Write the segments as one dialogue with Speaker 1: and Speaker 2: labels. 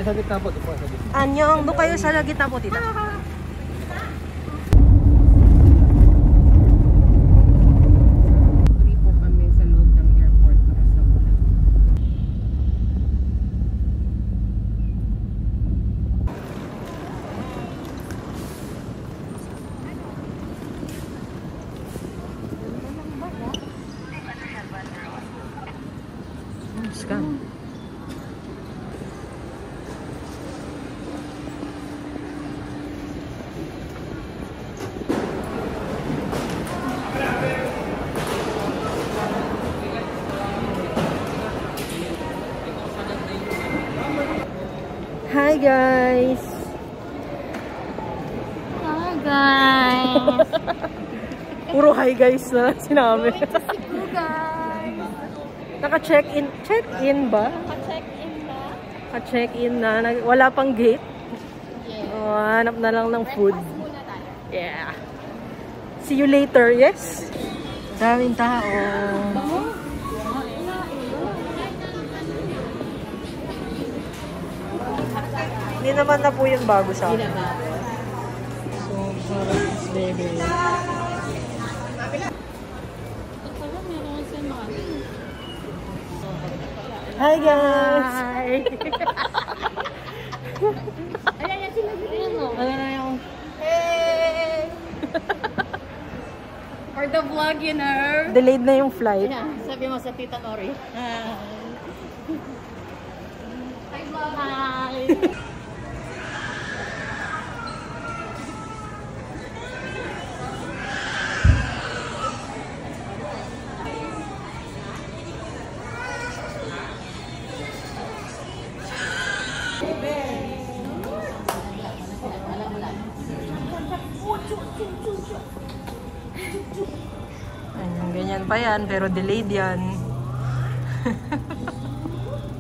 Speaker 1: Sa gitna po,
Speaker 2: Anyong, doon kayo sa gitna po, tita.
Speaker 3: Free po kami sa loob ng airport para sa ulan.
Speaker 2: Scan. Hi guys!
Speaker 4: Hi guys!
Speaker 2: Puro hi guys na sinabi.
Speaker 4: Hello guys!
Speaker 2: Naka-check-in. Check-in ba?
Speaker 4: Naka-check-in na?
Speaker 2: Naka-check-in na. Wala pang gate.
Speaker 4: Yeah.
Speaker 2: Oh, hanap na lang ng food.
Speaker 4: Breakfast muna tayo.
Speaker 2: Yeah. See you later. Yes? Daming tao. Hindi naman na po yung bago sa akin. So, sarap is baby. Hi guys! Hi!
Speaker 4: Ayan, sila dito.
Speaker 2: Ano na yung...
Speaker 4: Hey! For the vlog, you know.
Speaker 2: Delayed na yung flight.
Speaker 4: Sabi mo sa Tita Nori. Hi vlog! Hi!
Speaker 2: Ayun, ganyan pa yan, pero delayed yan.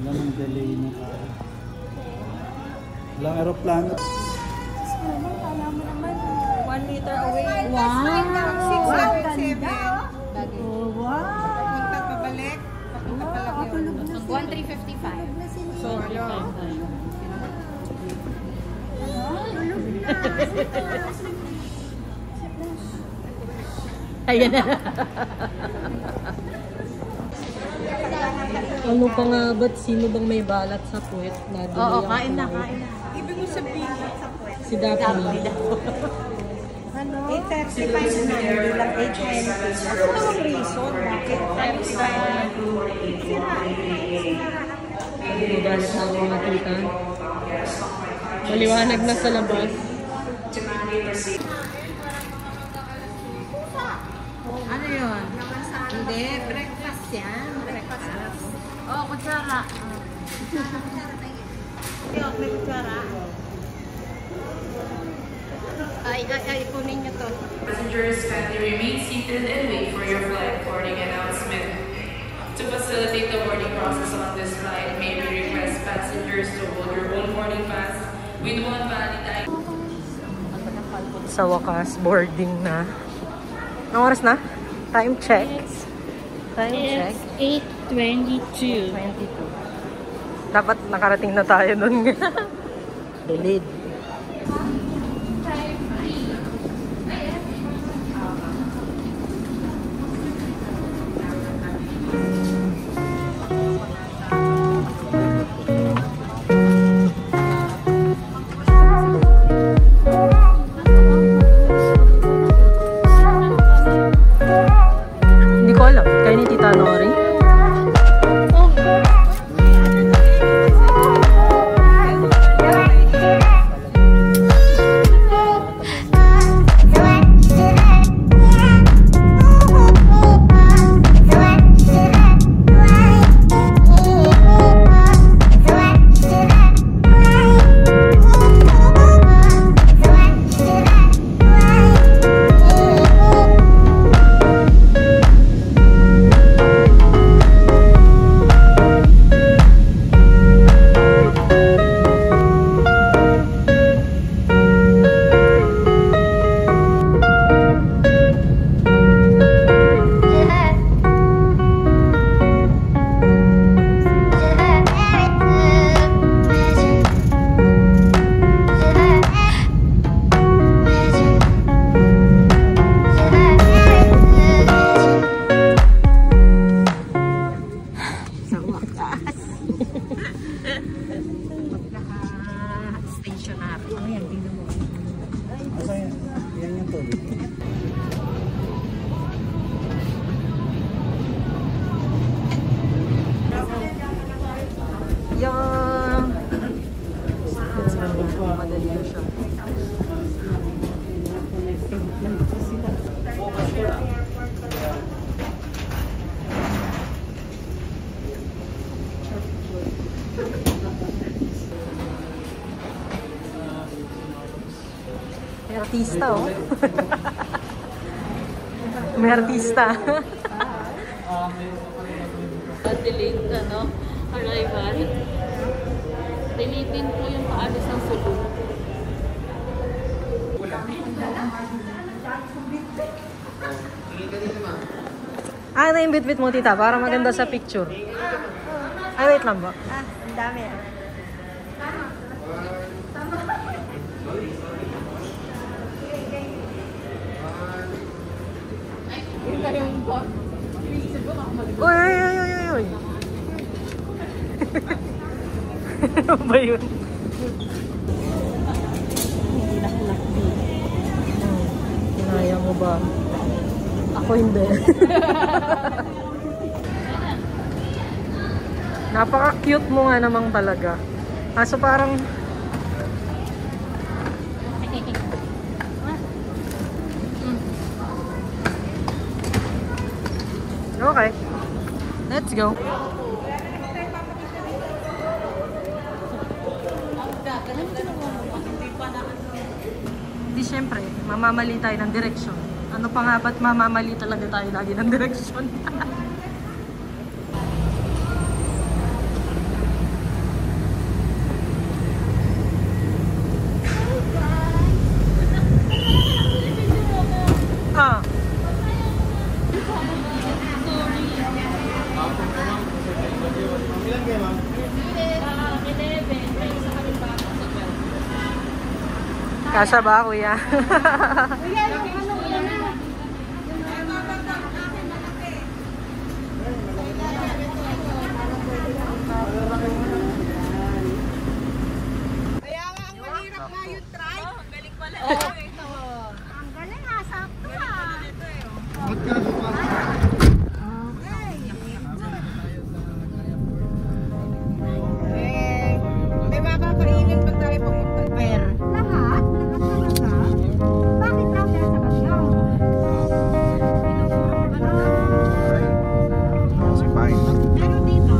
Speaker 1: Walang delay na tayo. Walang aeroplano.
Speaker 2: 1 meter away.
Speaker 4: Wow!
Speaker 3: Punta pabalik.
Speaker 4: 1,355.
Speaker 2: So,
Speaker 4: Ayan na.
Speaker 2: ano pa nga ba't sino bang may balat sa puwet?
Speaker 4: Oo, kain na, kain na.
Speaker 3: Ibig mo sabihin sa puwet.
Speaker 2: Si Daphne.
Speaker 3: Ano? 8:35 na hindi lang 8:20. Ano ang reason? Bakit?
Speaker 2: Magalit na ako mga tita. Maliwanag na sa labas.
Speaker 3: Ano yun? Hindi, breakfast yan. Breakfast.
Speaker 4: Oh, kutsara.
Speaker 3: May kutsara.
Speaker 4: Ay, kunin nyo to.
Speaker 5: Passengers kindly remain seated and wait for your flight boarding announcement. To facilitate the boarding process on this flight, may we request passengers to hold your own boarding pass with one valid ID.
Speaker 2: Sa wakas, boarding na. Anong oras na? Time check. Time check.
Speaker 4: It's 8:22.
Speaker 2: 22. Dapat nakarating na tayo nun. Delayed. Hindi ko alam. Kaya ni Tita Nori. artista, oh. May artista.
Speaker 4: Delayed, arrival. Delayed din po yung paalis ng sulong.
Speaker 2: Ito yung bit-bit mo, tita, para maganda sa picture. Ay, wait lang ba?
Speaker 3: Ang dami.
Speaker 2: Uy, uy, uy, uy, uy, uy. Ano ba yun? Kinaya mo ba? Ako hindi. Napaka-cute mo nga namang talaga. Kaso parang... Okay. Let's go. Di syempre, mamamali tayo ng direksyon. Ano pa nga ba't mamamali talaga tayo lagi ng direksyon? Ah. Kasya ba, kuya?
Speaker 3: Ang galing ha, sakto ha.
Speaker 6: May mapapainan pa tayo pumunta.
Speaker 2: Where?
Speaker 3: Lahat? Lahat talaga? Bakit daw dahil sa kasyo? Pero dito,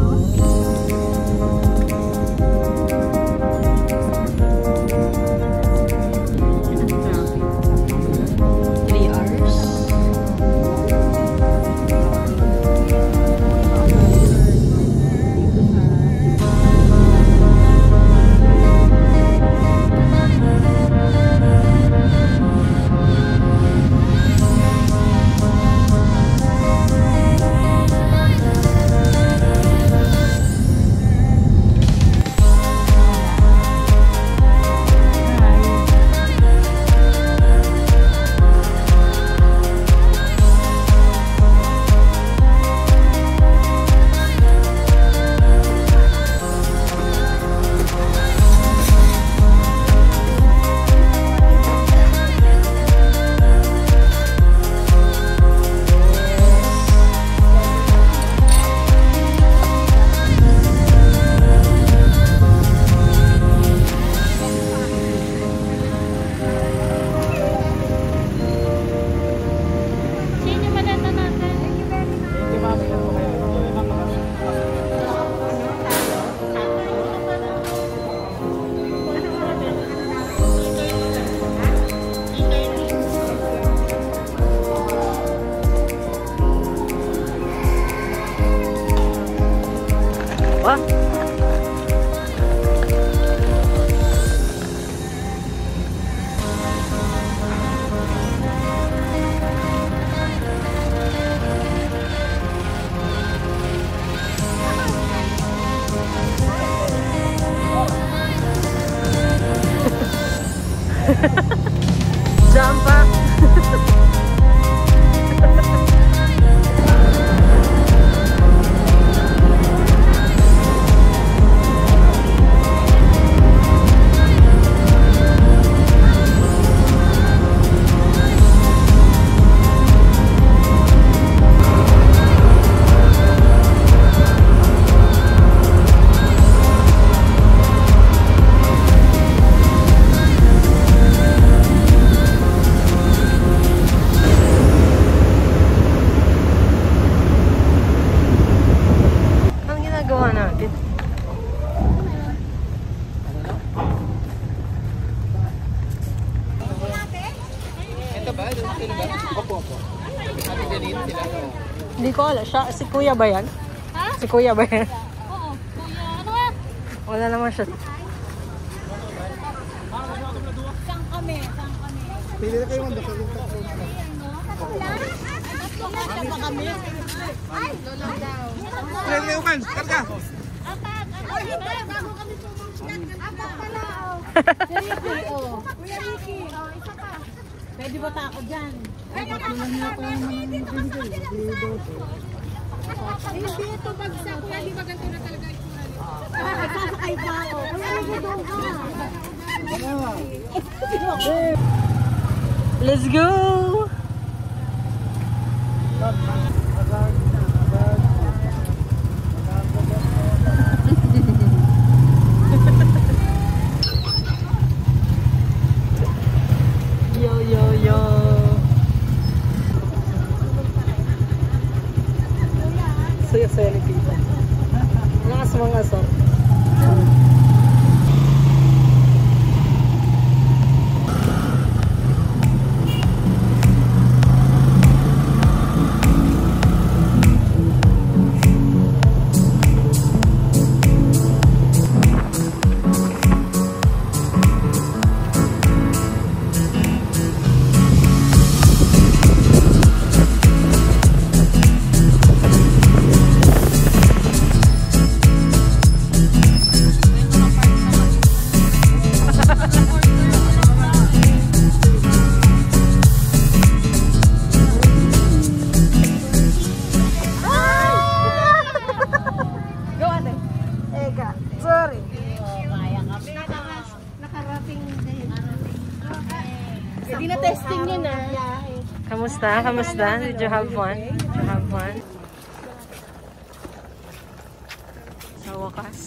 Speaker 2: Jump up! Hindi ko alam. Siya, si Kuya ba yan?
Speaker 4: Ha?
Speaker 2: Si Kuya ba yan?
Speaker 4: Oo, kuya. Ano nga?
Speaker 2: Wala naman siya.
Speaker 4: Saan kami?
Speaker 1: Pili na kayo manda sa dito. Trail kayo kan, karga.
Speaker 3: Pwede ba tako dyan? Hindi ito bagsak. Kuya, di ba ganito na talaga itsura nito? Sasakay pa ako. Kuya, hindi doon ka.
Speaker 2: Let's go! Yo, yo, yo! Saya-saya ni Tita. Lakas mga asar.
Speaker 3: Hindi na testing yun ah.
Speaker 2: Kamusta? Kamusta? Did you have fun? Did you have fun? Sa wakas,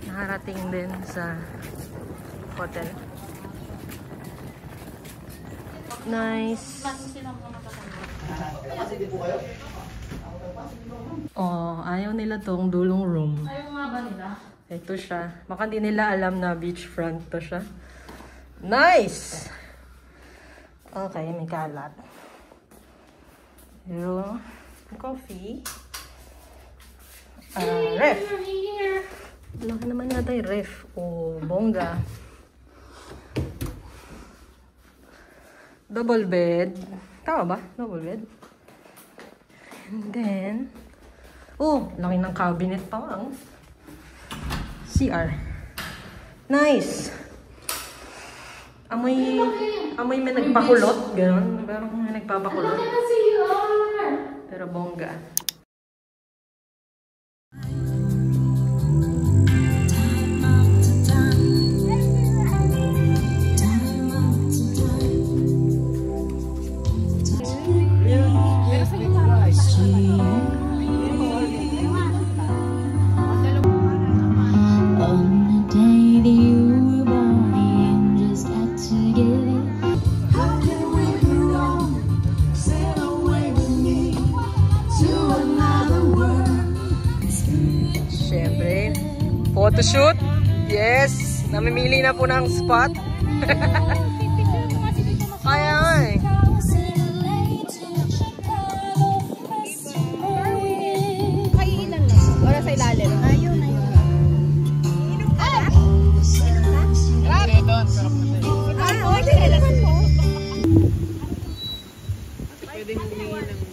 Speaker 2: nakarating din sa hotel. Nice. Oh, ayaw nila tong dulong room.
Speaker 4: Ayaw nga ba nila?
Speaker 2: Ito siya. Baka di nila alam na beachfront to siya. Nice! Okay, may kalat. Pero, coffee. Ref. Laki naman yata yung ref. O, bongga. Double bed. Tama ba? Double bed. And then, oh, laki ng cabinet pa lang. CR. Nice! Amoy may nagpakulot. Ganon. Parang may nagpapakulot. Pero bongga. Photoshoot? Yes! Namimili na po ng spot. Kaya nga eh.
Speaker 3: Kaiilan lang. Wala sa ilalim. Ayun, ayun. Inom ka na?
Speaker 1: Okay, doon.
Speaker 3: Okay, kailangan mo.
Speaker 1: Pwede humingi ng